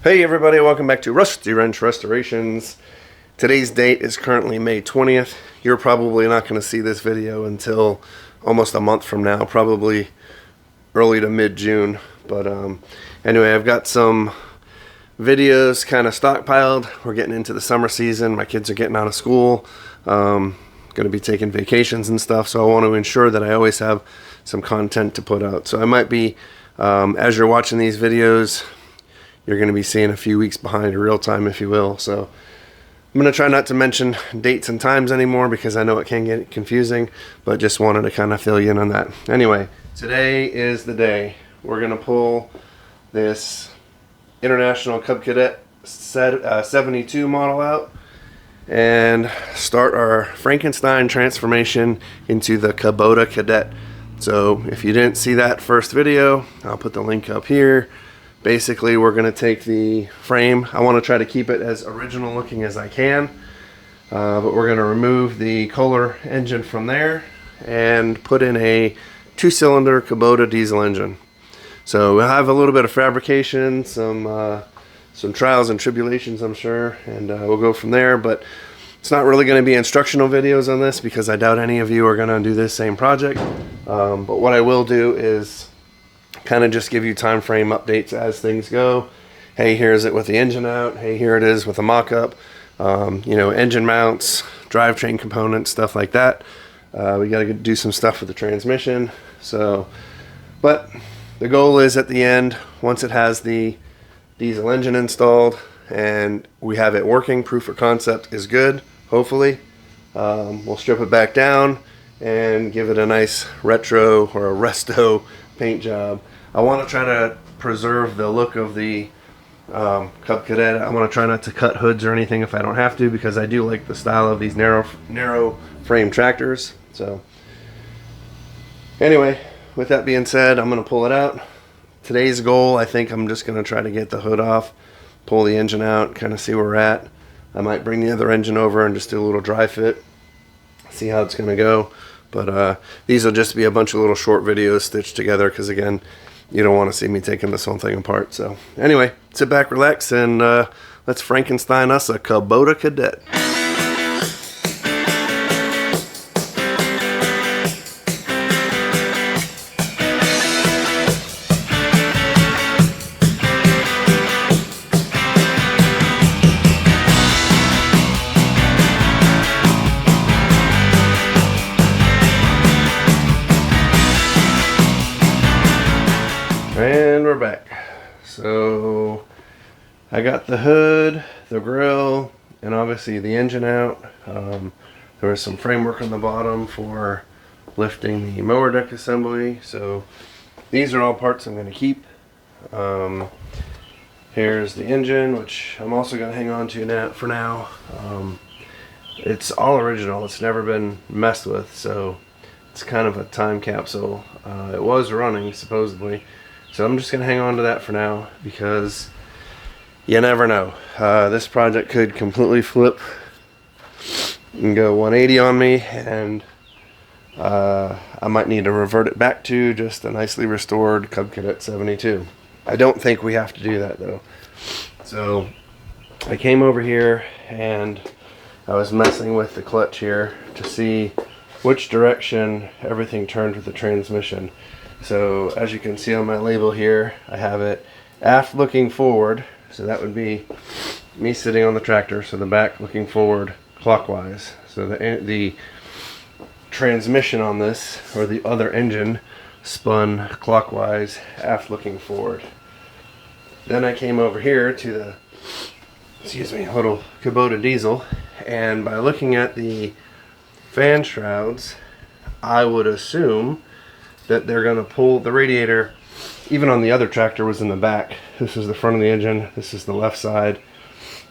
Hey everybody, welcome back to Rusty Wrench Restorations. Today's date is currently May 20th. You're probably not going to see this video until almost a month from now, probably early to mid-June. But anyway, I've got some videos kind of stockpiled. We're getting into the summer season. My kids are getting out of school. Going to be taking vacations and stuff, so I want to ensure that I always have some content to put out. So I might be, as you're watching these videos, you're going to be seeing a few weeks behind real time, if you will. So I'm going to try not to mention dates and times anymore because I know it can get confusing, but just wanted to kind of fill you in on that. Anyway, today is the day. We're going to pull this International Cub Cadet 72 model out and start our Frankenstein transformation into the Kubota Cadet. So if you didn't see that first video, I'll put the link up here. Basically, we're going to take the frame. I want to try to keep it as original looking as I can, but we're going to remove the Kohler engine from there and put in a 2-cylinder Kubota diesel engine. So we'll have a little bit of fabrication, some trials and tribulations, I'm sure, and we'll go from there. But it's not really going to be instructional videos on this because I doubt any of you are going to do this same project. But what I will do is kind of just give you time frame updates as things go. Hey, here's it with the engine out. Hey, here it is with the mock-up. You know, engine mounts, drivetrain components, stuff like that. We got to do some stuff with the transmission. So, but the goal is at the end, once it has the diesel engine installed and we have it working, proof of concept is good, hopefully. We'll strip it back down and give it a nice retro or a resto paint job. I want to try to preserve the look of the Cub Cadet. I want to try not to cut hoods or anything if I don't have to, because I do like the style of these narrow frame tractors. So anyway, with that being said, I'm going to pull it out. Today's goal, I think I'm just going to try to get the hood off, pull the engine out, kind of see where we're at. I might bring the other engine over and just do a little dry fit, see how it's going to go. But these will just be a bunch of little short videos stitched together because, again, you don't want to see me taking this whole thing apart. So anyway, sit back, relax, and let's Frankenstein us a Kubota Cadet. And we're back. So I got the hood, the grill, and obviously the engine out. There was some framework on the bottom for lifting the mower deck assembly. So these are all parts I'm going to keep. Here's the engine, which I'm also going to hang on to for now. It's all original. It's never been messed with, so it's kind of a time capsule. It was running supposedly. So I'm just going to hang on to that for now because you never know. This project could completely flip and go 180 on me, and I might need to revert it back to just a nicely restored Cub Cadet 72. I don't think we have to do that though. So I came over here and I was messing with the clutch here to see which direction everything turned with the transmission. So as you can see on my label here, I have it aft looking forward, so that would be me sitting on the tractor, so the back looking forward clockwise. So the transmission on this, or the other engine, spun clockwise, aft looking forward. Then I came over here to the, little Kubota diesel, and by looking at the fan shrouds, I would assume that they're going to pull the radiator. Even on the other tractor was in the back. This is the front of the engine, this is the left side,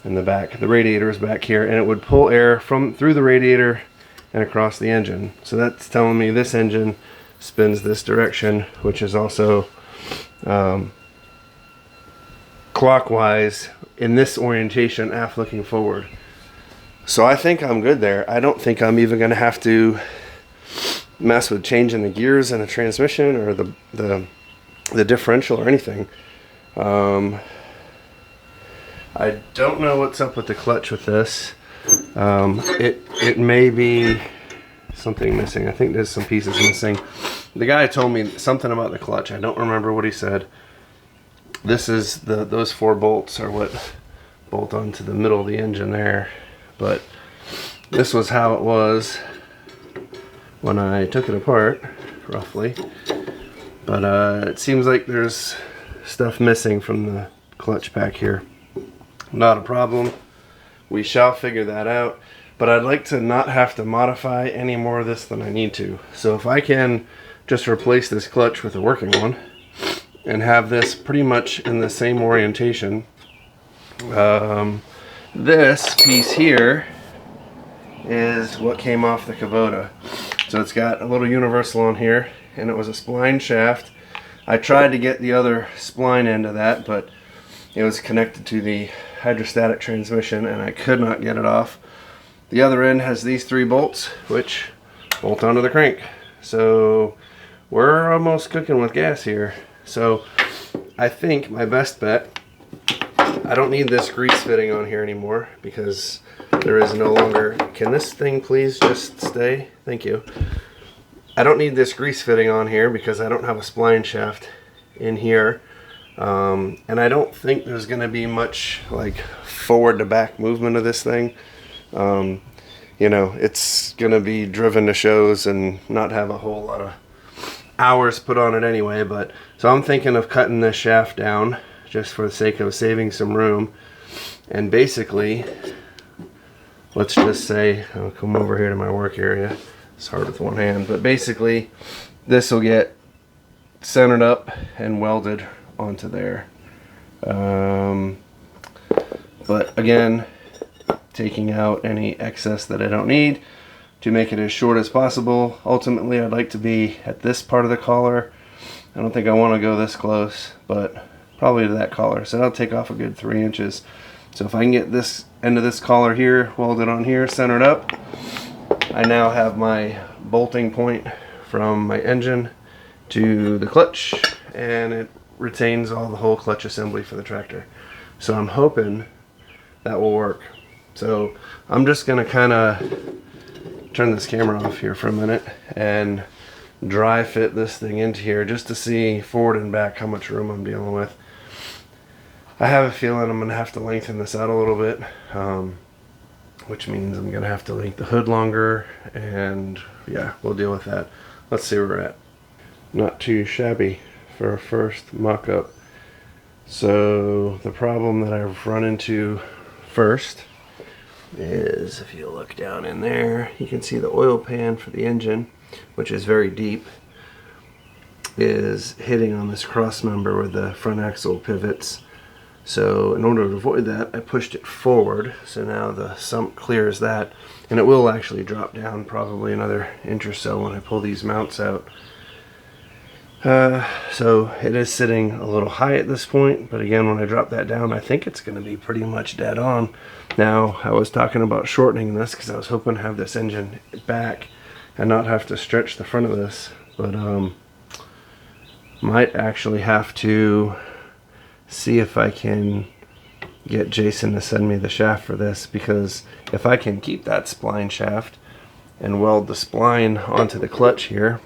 and the back. The radiator is back here, and it would pull air through the radiator and across the engine. So that's telling me this engine spins this direction, which is also clockwise in this orientation, aft looking forward. So I think I'm good there. I don't think I'm even going to have to mess with changing the gears in a transmission or the differential or anything. I don't know what's up with the clutch with this. It may be something missing. I think there's some pieces missing. The guy told me something about the clutch. I don't remember what he said. This is those 4 bolts are what bolt onto the middle of the engine there. But this was how it was when I took it apart, roughly. But it seems like there's stuff missing from the clutch pack here. Not a problem. We shall figure that out. But I'd like to not have to modify any more of this than I need to. So if I can just replace this clutch with a working one and have this pretty much in the same orientation. This piece here is what came off the Kubota. So it's got a little universal on here, and it was a spline shaft. I tried to get the other spline end of that, but it was connected to the hydrostatic transmission and I could not get it off. The other end has these 3 bolts, which bolt onto the crank. So we're almost cooking with gas here. So I think my best bet, I don't need this grease fitting on here anymore because there is no longer, can this thing please just stay? Thank you. I don't need this grease fitting on here because I don't have a spline shaft in here. And I don't think there's going to be much like forward to back movement of this thing. You know, it's going to be driven to shows and not have a whole lot of hours put on it anyway. But so I'm thinking of cutting this shaft down just for the sake of saving some room. And basically, let's just say, I'll come over here to my work area. It's hard with one hand, but basically this will get centered up and welded onto there. But again, taking out any excess that I don't need to make it as short as possible. Ultimately, I'd like to be at this part of the collar. I don't think I want to go this close, but probably to that collar. So I'll take off a good 3 inches. So if I can get this end of this collar here welded on here, centered up, I now have my bolting point from my engine to the clutch, and it retains all the whole clutch assembly for the tractor. So I'm hoping that will work. So I'm just gonna kind of turn this camera off here for a minute and dry fit this thing into here just to see forward and back how much room I'm dealing with. I have a feeling I'm gonna have to lengthen this out a little bit, which means I'm gonna have to make the hood longer, and yeah, we'll deal with that. Let's see where we're at. Not too shabby for a first mock-up. So the problem that I've run into first is, if you look down in there, you can see the oil pan for the engine, which is very deep, is hitting on this cross member where the front axle pivots. So in order to avoid that, I pushed it forward, so now the sump clears that, and it will actually drop down probably another inch or so when I pull these mounts out. So it is sitting a little high at this point, but again, when I drop that down, I think it's going to be pretty much dead on. Now, I was talking about shortening this because I was hoping to have this engine back and not have to stretch the front of this, but might actually have to see if I can get Jason to send me the shaft for this, because if I can keep that spline shaft and weld the spline onto the clutch here,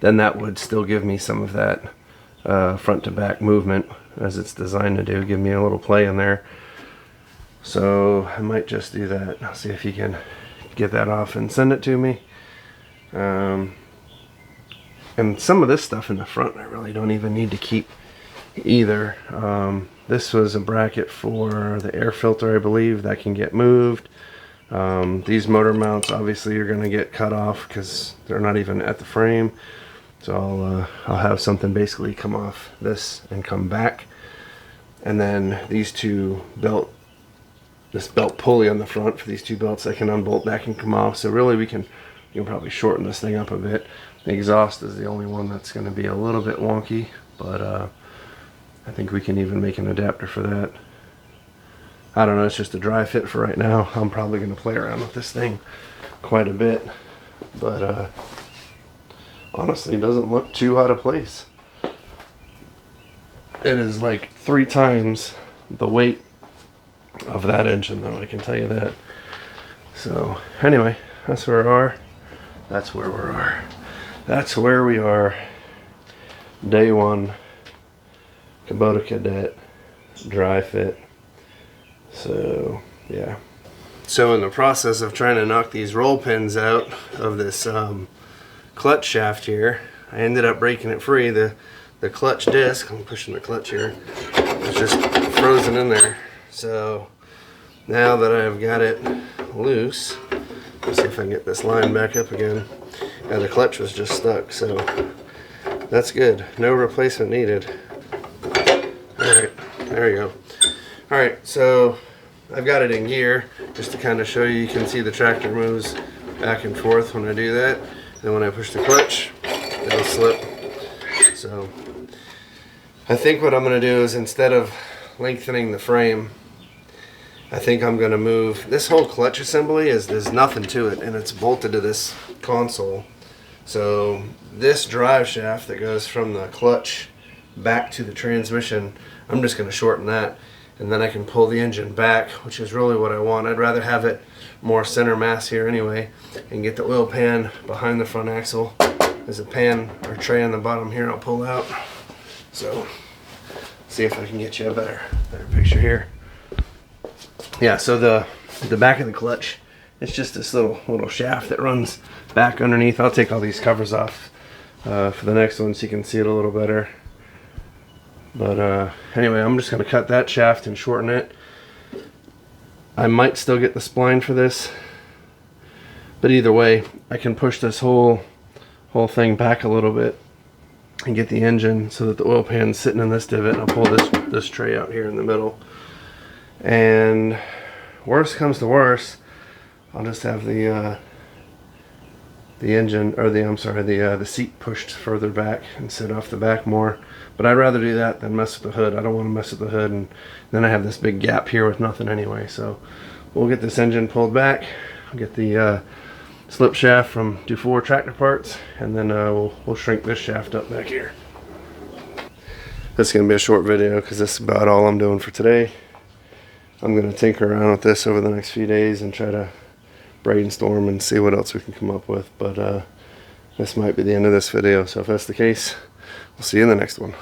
then that would still give me some of that front to back movement as it's designed to do, give me a little play in there. So I might just do that. I'll see if he can get that off and send it to me. And some of this stuff in the front I really don't even need to keep either. This was a bracket for the air filter, I believe, that can get moved. These motor mounts obviously are going to get cut off because they're not even at the frame. So I'll have something basically come off this and come back, and then these two this belt pulley on the front for these two belts I can unbolt back and come off. So really you can probably shorten this thing up a bit. The exhaust is the only one that's going to be a little bit wonky, but I think we can even make an adapter for that. I don't know, it's just a dry fit for right now. I'm probably going to play around with this thing quite a bit, but honestly, it doesn't look too out of place. It is like 3 times the weight of that engine though, I can tell you that. So anyway, that's where we are. That's where we are. That's where we are. Day one, Kubota Cadet, dry fit. So yeah. So in the process of trying to knock these roll pins out of this clutch shaft here, I ended up breaking it free. The clutch disc, I'm pushing the clutch here, was just frozen in there. So now that I've got it loose, let's see if I can get this line back up again. Yeah, the clutch was just stuck, so that's good. No replacement needed. Alright, there you go. Alright, so I've got it in gear just to kind of show you. You can see the tractor moves back and forth when I do that. And when I push the clutch, it'll slip. So I think what I'm going to do is, instead of lengthening the frame, I think I'm going to move this whole clutch assembly. There's nothing to it, and it's bolted to this console. So this drive shaft that goes from the clutch back to the transmission, I'm just going to shorten that, and then I can pull the engine back, which is really what I want. I'd rather have it more center mass here anyway, and get the oil pan behind the front axle. There's a pan or tray on the bottom here I'll pull out. So see if I can get you a better picture here. Yeah, so the back of the clutch, it's just this little shaft that runs back underneath. I'll take all these covers off for the next one so you can see it a little better. But anyway, I'm just going to cut that shaft and shorten it. I might still get the spline for this, but either way, I can push this whole thing back a little bit and get the engine so that the oil pan's sitting in this divot, and I'll pull this tray out here in the middle. And worst comes to worst, I'll just have the engine, or the seat pushed further back and sit off the back more. But I'd rather do that than mess with the hood. I don't want to mess with the hood, and then I have this big gap here with nothing anyway. So we'll get this engine pulled back, get the slip shaft from Dufour Tractor Parts, and then we'll shrink this shaft up back here. This is going to be a short video because this is about all I'm doing for today. I'm going to tinker around with this over the next few days and try to brainstorm and see what else we can come up with. But this might be the end of this video, so if that's the case, we'll see you in the next one.